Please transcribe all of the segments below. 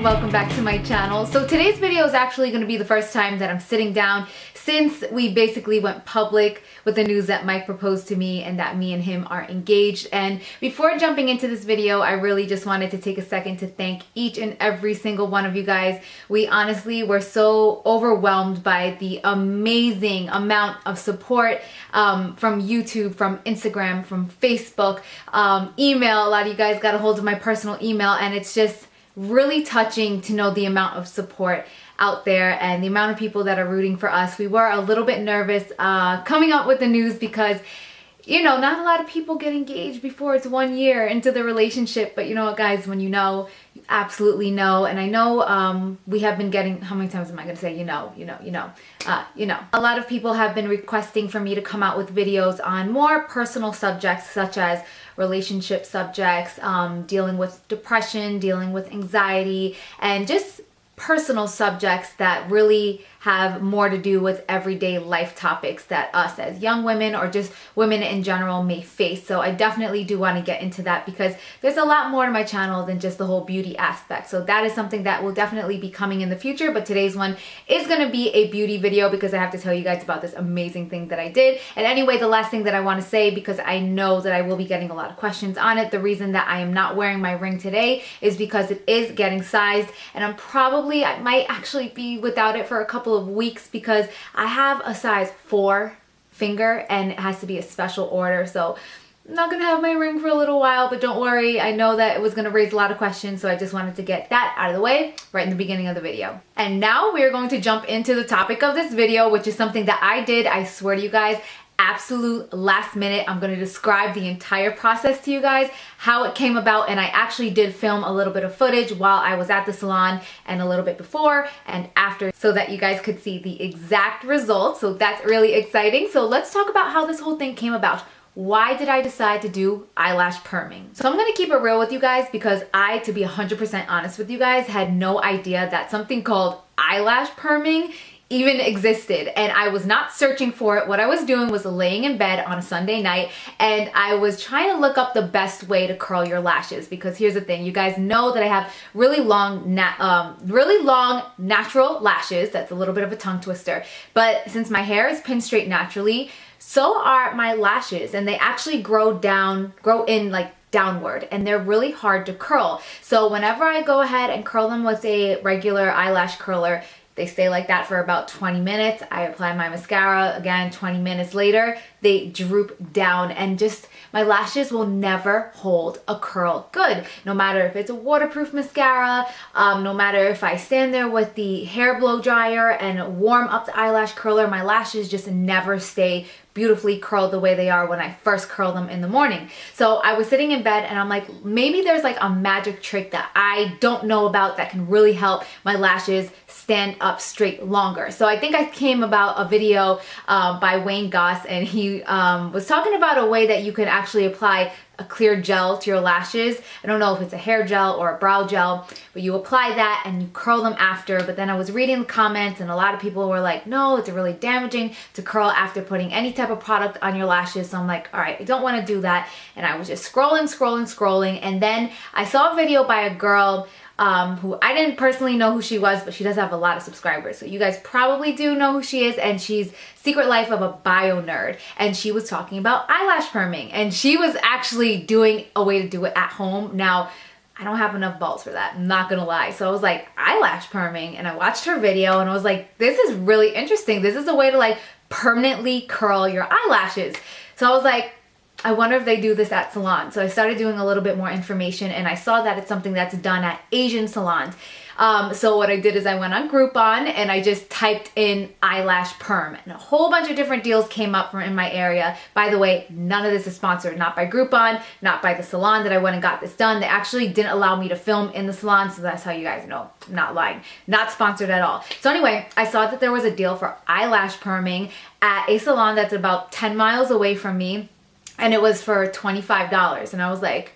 welcome back to my channel. So today's video is actually going to be the first time that I'm sitting down since we basically went public with the news that Mike proposed to me and that me and him are engaged. And before jumping into this video, I really just wanted to take a second to thank each and every single one of you guys. We honestly were so overwhelmed by the amazing amount of support from YouTube, from Instagram, from Facebook, email. A lot of you guys got a hold of my personal email, and it's just really touching to know the amount of support out there and the amount of people that are rooting for us. We were a little bit nervous coming up with the news because, you know, not a lot of people get engaged before it's 1 year into the relationship. But you know what, guys, when you know, you absolutely know. And I know we have been getting, how many times am I going to say, you know. A lot of people have been requesting for me to come out with videos on more personal subjects such as relationship subjects, dealing with depression, dealing with anxiety, and just personal subjects that really have more to do with everyday life topics that us as young women or just women in general may face. So I definitely do want to get into that because there's a lot more to my channel than just the whole beauty aspect. So that is something that will definitely be coming in the future, but today's one is going to be a beauty video because I have to tell you guys about this amazing thing that I did. And anyway, the last thing that I want to say, because I know that I will be getting a lot of questions on it, the reason that I am not wearing my ring today is because it is getting sized, and I might actually be without it for a couple of weeks because I have a size 4 finger and it has to be a special order. So I'm not gonna have my ring for a little while, but don't worry, I know that it was gonna raise a lot of questions, so I just wanted to get that out of the way right in the beginning of the video. And now we're going to jump into the topic of this video, which is something that I did, I swear to you guys, absolute last minute. I'm going to describe the entire process to you guys, how it came about, and I actually did film a little bit of footage while I was at the salon and a little bit before and after so that you guys could see the exact results. So that's really exciting. So let's talk about how this whole thing came about. Why did I decide to do eyelash perming? So I'm going to keep it real with you guys because I, to be 100% honest with you guys, had no idea that something called eyelash perming even existed, and I was not searching for it. What I was doing was laying in bed on a Sunday night and I was trying to look up the best way to curl your lashes, because here's the thing, you guys know that I have really long natural lashes. That's a little bit of a tongue twister, but since my hair is pinned straight naturally, so are my lashes, and they actually grow in like downward, and they're really hard to curl. So whenever I go ahead and curl them with a regular eyelash curler, they stay like that for about 20 minutes. I apply my mascara, again, 20 minutes later, they droop down, and just my lashes will never hold a curl good. No matter if it's a waterproof mascara, no matter if I stand there with the hair blow dryer and warm up the eyelash curler, my lashes just never stay beautifully curled the way they are when I first curl them in the morning. So I was sitting in bed and I'm like, maybe there's like a magic trick that I don't know about that can really help my lashes stand up straight longer. So I think I came about a video by Wayne Goss, and he was talking about a way that you can actually apply a clear gel to your lashes. I don't know if it's a hair gel or a brow gel, but you apply that and you curl them after. But then I was reading the comments and a lot of people were like, no, it's really damaging to curl after putting any type of product on your lashes. So I'm like, all right, I don't want to do that. And I was just scrolling. And then I saw a video by a girl who I didn't personally know who she was, but she does have a lot of subscribers. So you guys probably do know who she is, and she's Secret Life of a Bio Nerd. And she was talking about eyelash perming, and she was actually doing a way to do it at home. Now, I don't have enough balls for that, I'm not gonna lie. So I was like, eyelash perming, and I watched her video and I was like, this is really interesting. This is a way to like permanently curl your eyelashes. So I was like, I wonder if they do this at salons. So I started doing a little bit more information, and I saw that it's something that's done at Asian salons. So what I did is I went on Groupon and I just typed in eyelash perm, and a whole bunch of different deals came up from in my area. By the way, none of this is sponsored, not by Groupon, not by the salon that I went and got this done. They actually didn't allow me to film in the salon, so that's how you guys know I'm not lying. Not sponsored at all. So anyway, I saw that there was a deal for eyelash perming at a salon that's about 10 miles away from me, and it was for $25. And I was like,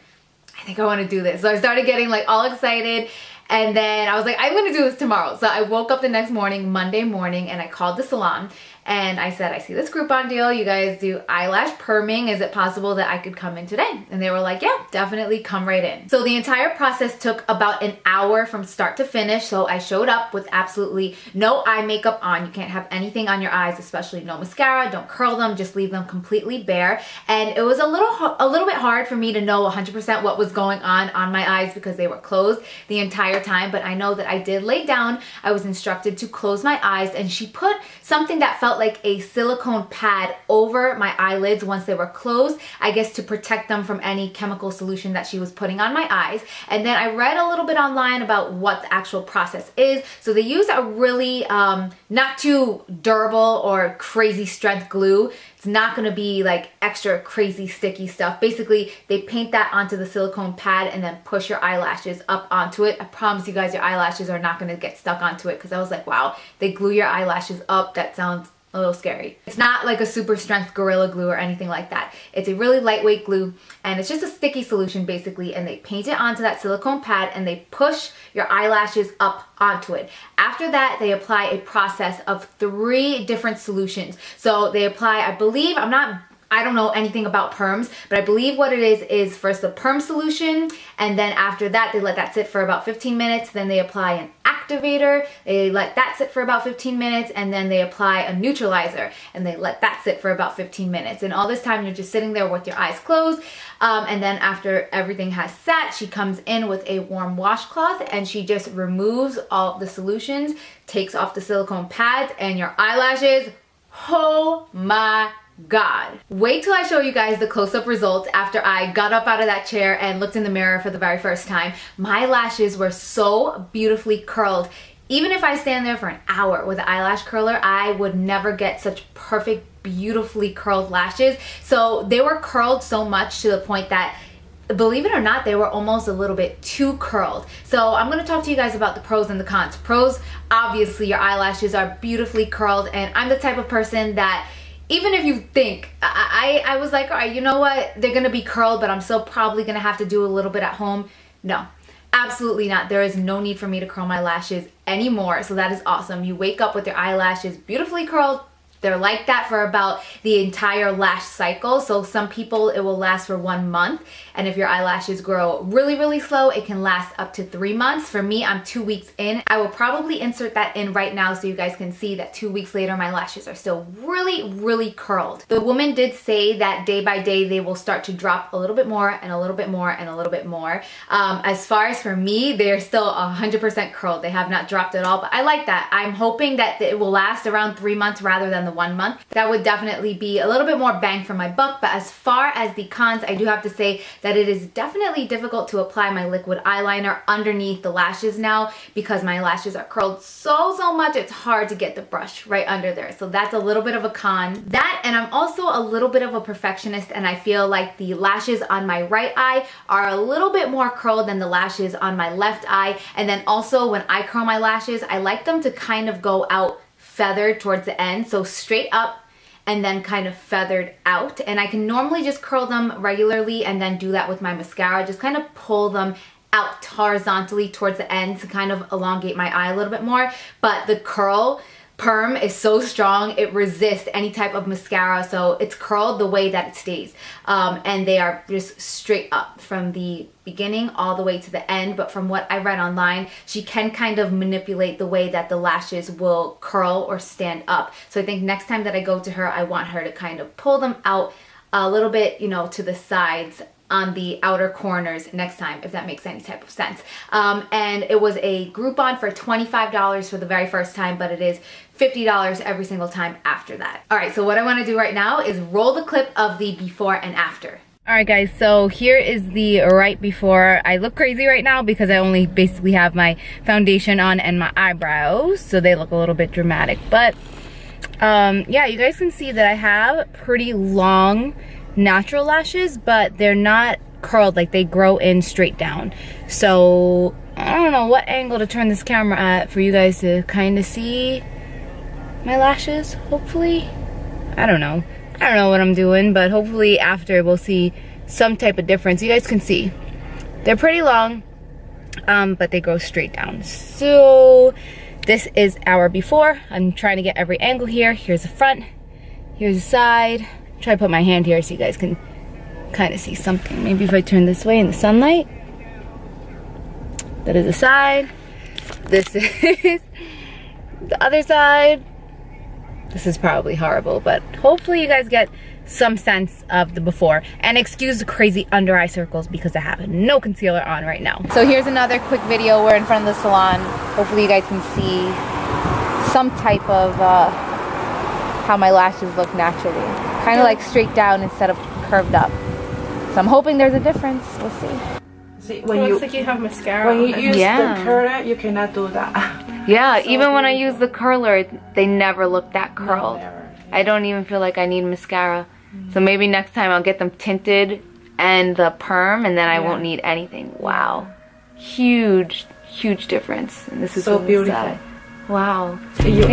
I think I want to do this. So I started getting like all excited, and then I was like, I'm going to do this tomorrow. So I woke up the next morning, Monday morning, and I called the salon and I said, I see this Groupon deal. You guys do eyelash perming. Is it possible that I could come in today? And they were like, yeah, definitely come right in. So the entire process took about an hour from start to finish. So I showed up with absolutely no eye makeup on. You can't have anything on your eyes, especially no mascara. Don't curl them, just leave them completely bare. And it was a little bit hard for me to know 100% what was going on my eyes because they were closed the entire time. But I know that I did lay down. I was instructed to close my eyes, and she put something that felt like a silicone pad over my eyelids once they were closed, I guess to protect them from any chemical solution that she was putting on my eyes. And then I read a little bit online about what the actual process is. So they use a really not too durable or crazy strength glue. It's not going to be like extra crazy sticky stuff. Basically, they paint that onto the silicone pad and then push your eyelashes up onto it. I promise you guys your eyelashes are not going to get stuck onto it, because I was like, wow, they glue your eyelashes up. That sounds a little scary. It's not like a super strength Gorilla Glue or anything like that. It's a really lightweight glue, and it's just a sticky solution basically, and they paint it onto that silicone pad and they push your eyelashes up onto it. After that, they apply a process of 3 different solutions. So they apply, I don't know anything about perms, but I believe what it is first the perm solution, and then after that they let that sit for about 15 minutes. Then they apply an activator, they let that sit for about 15 minutes, and then they apply a neutralizer and they let that sit for about 15 minutes. And all this time you're just sitting there with your eyes closed. And then after everything has sat, she comes in with a warm washcloth and she just removes all the solutions, takes off the silicone pads, and your eyelashes, oh my God. Wait till I show you guys the close-up results after I got up out of that chair and looked in the mirror for the very first time. My lashes were so beautifully curled. Even if I stand there for an hour with an eyelash curler, I would never get such perfect, beautifully curled lashes. So they were curled so much to the point that, believe it or not, they were almost a little bit too curled. So I'm going to talk to you guys about the pros and the cons. Pros, obviously your eyelashes are beautifully curled, and I'm the type of person that even if you think, I was like, all right, you know what? They're going to be curled, but I'm still probably going to have to do a little bit at home. No, absolutely not. There is no need for me to curl my lashes anymore. So that is awesome. You wake up with your eyelashes beautifully curled. They're like that for about the entire lash cycle. So some people, it will last for 1 month. And if your eyelashes grow really, really slow, it can last up to 3 months. For me, I'm 2 weeks in. I will probably insert that in right now so you guys can see that 2 weeks later, my lashes are still really, really curled. The woman did say that day by day, they will start to drop a little bit more and a little bit more and a little bit more. As far as for me, they're still 100% curled. They have not dropped at all, but I like that. I'm hoping that it will last around 3 months rather than the 1 month. That would definitely be a little bit more bang for my buck. But as far as the cons, I do have to say that it is definitely difficult to apply my liquid eyeliner underneath the lashes now, because my lashes are curled so much, it's hard to get the brush right under there. So that's a little bit of a con. That, and I'm also a little bit of a perfectionist, and I feel like the lashes on my right eye are a little bit more curled than the lashes on my left eye. And then also when I curl my lashes, I like them to kind of go out feathered towards the end, so straight up and then kind of feathered out. And I can normally just curl them regularly and then do that with my mascara, just kind of pull them out horizontally towards the end to kind of elongate my eye a little bit more. But the curl perm is so strong, it resists any type of mascara, so it's curled the way that it stays. And they are just straight up from the beginning all the way to the end. But from what I read online, she can kind of manipulate the way that the lashes will curl or stand up. So I think next time that I go to her, I want her to kind of pull them out a little bit, you know, to the sides on the outer corners next time, if that makes any type of sense. And it was a Groupon for $25 for the very first time, but it is $50 every single time after that. All right, so what I want to do right now is roll the clip of the before and after. All right guys, so here is the right before. I look crazy right now because I only basically have my foundation on and my eyebrows, so they look a little bit dramatic. But yeah, you guys can see that I have pretty long natural lashes, but they're not curled, like they grow in straight down. So I don't know what angle to turn this camera at for you guys to kind of see my lashes, hopefully. I don't know what I'm doing, but hopefully after we'll see some type of difference. You guys can see they're pretty long, but they grow straight down. So this is our before. I'm trying to get every angle here. Here's the front, here's the side. Try to put my hand here so you guys can kind of see something. Maybe if I turn this way in the sunlight. That is the side. This is the other side. This is probably horrible, but hopefully you guys get some sense of the before. And excuse the crazy under eye circles because I have no concealer on right now. So here's another quick video. We're in front of the salon. Hopefully you guys can see some type of how my lashes look naturally. Kind of like straight down instead of curved up. So I'm hoping there's a difference. We'll see. See, when you, looks like you have mascara. When you use Yeah. the curler, you cannot do that. Yeah, So even when I beautiful. use the curler, they never look that curled. never. I don't even feel like I need mascara. So maybe next time I'll get them tinted and the perm, and then I won't need anything. Wow. Huge, huge difference. And this is So from the beautiful. side. Wow. You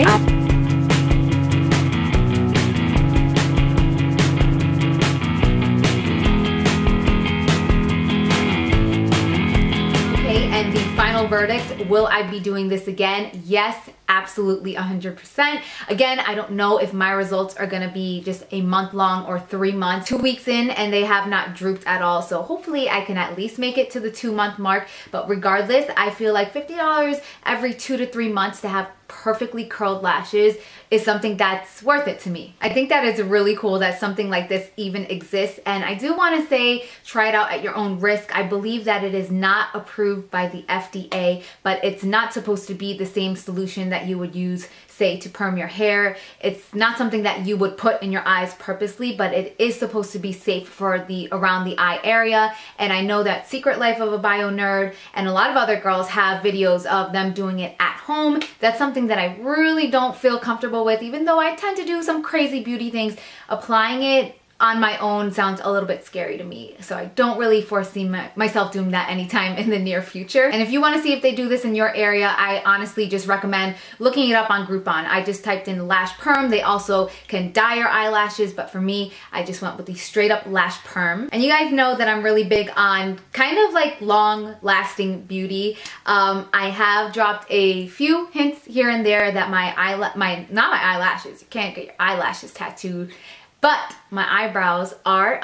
Okay, and the final verdict, will I be doing this again? Yes, absolutely 100%. Again, I don't know if my results are gonna be just a month long or 3 months. 2 weeks in and they have not drooped at all. So hopefully I can at least make it to the 2-month mark. But regardless, I feel like $50 every 2 to 3 months to have perfectly curled lashes is something that's worth it to me. I think that is really cool that something like this even exists, and I do want to say try it out at your own risk. I believe that it is not approved by the FDA, but it's not supposed to be the same solution that you would use, say, to perm your hair. It's not something that you would put in your eyes purposely, but it is supposed to be safe for the around the eye area. And I know that Secret Life of a Bio Nerd and a lot of other girls have videos of them doing it at home. That's something that I really don't feel comfortable with, even though I tend to do some crazy beauty things. Applying it on my own sounds a little bit scary to me, so I don't really foresee myself doing that anytime in the near future. And if you want to see if they do this in your area, I honestly just recommend looking it up on Groupon. I just typed in lash perm. They also can dye your eyelashes, but for me, I just went with the straight up lash perm. And you guys know that I'm really big on kind of like long lasting beauty. I have dropped a few hints here and there that not my eyelashes, you can't get your eyelashes tattooed, but my eyebrows are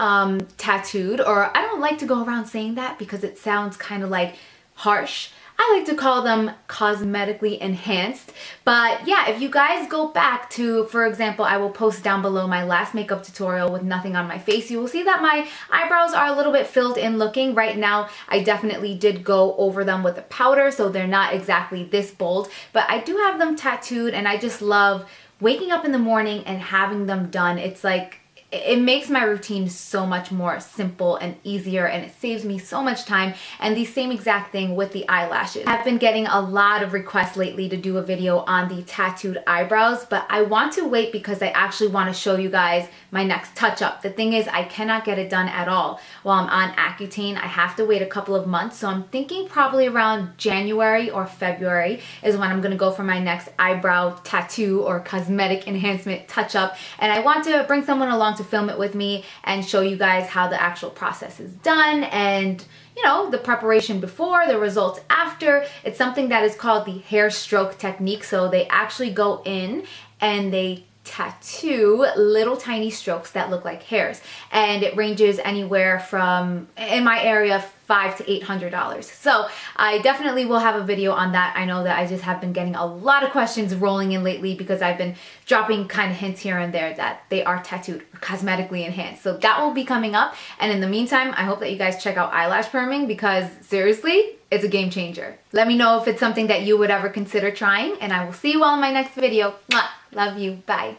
tattooed, or I don't like to go around saying that because it sounds kind of like harsh. I like to call them cosmetically enhanced. But yeah, if you guys go back to, for example, I will post down below my last makeup tutorial with nothing on my face, you will see that my eyebrows are a little bit filled in looking. Right now, I definitely did go over them with a powder, so they're not exactly this bold, but I do have them tattooed, and I just love waking up in the morning and having them done. It's like, it makes my routine so much more simple and easier, and it saves me so much time. And the same exact thing with the eyelashes. I've been getting a lot of requests lately to do a video on the tattooed eyebrows, but I want to wait because I actually want to show you guys my next touch-up. The thing is, I cannot get it done at all while I'm on Accutane. I have to wait a couple of months, so I'm thinking probably around January or February is when I'm gonna go for my next eyebrow tattoo or cosmetic enhancement touch-up. And I want to bring someone along to film it with me and show you guys how the actual process is done, and you know, the preparation before, the results after. It's something that is called the hair stroke technique. So they actually go in and they tattoo little tiny strokes that look like hairs, and it ranges anywhere from, in my area, $500 to $800. So I definitely will have a video on that. I know that I just have been getting a lot of questions rolling in lately because I've been dropping kind of hints here and there that they are tattooed or cosmetically enhanced. So that will be coming up. And in the meantime, I hope that you guys check out eyelash perming because seriously, it's a game changer. Let me know if it's something that you would ever consider trying, and I will see you all in my next video. Mwah! Love you. Bye.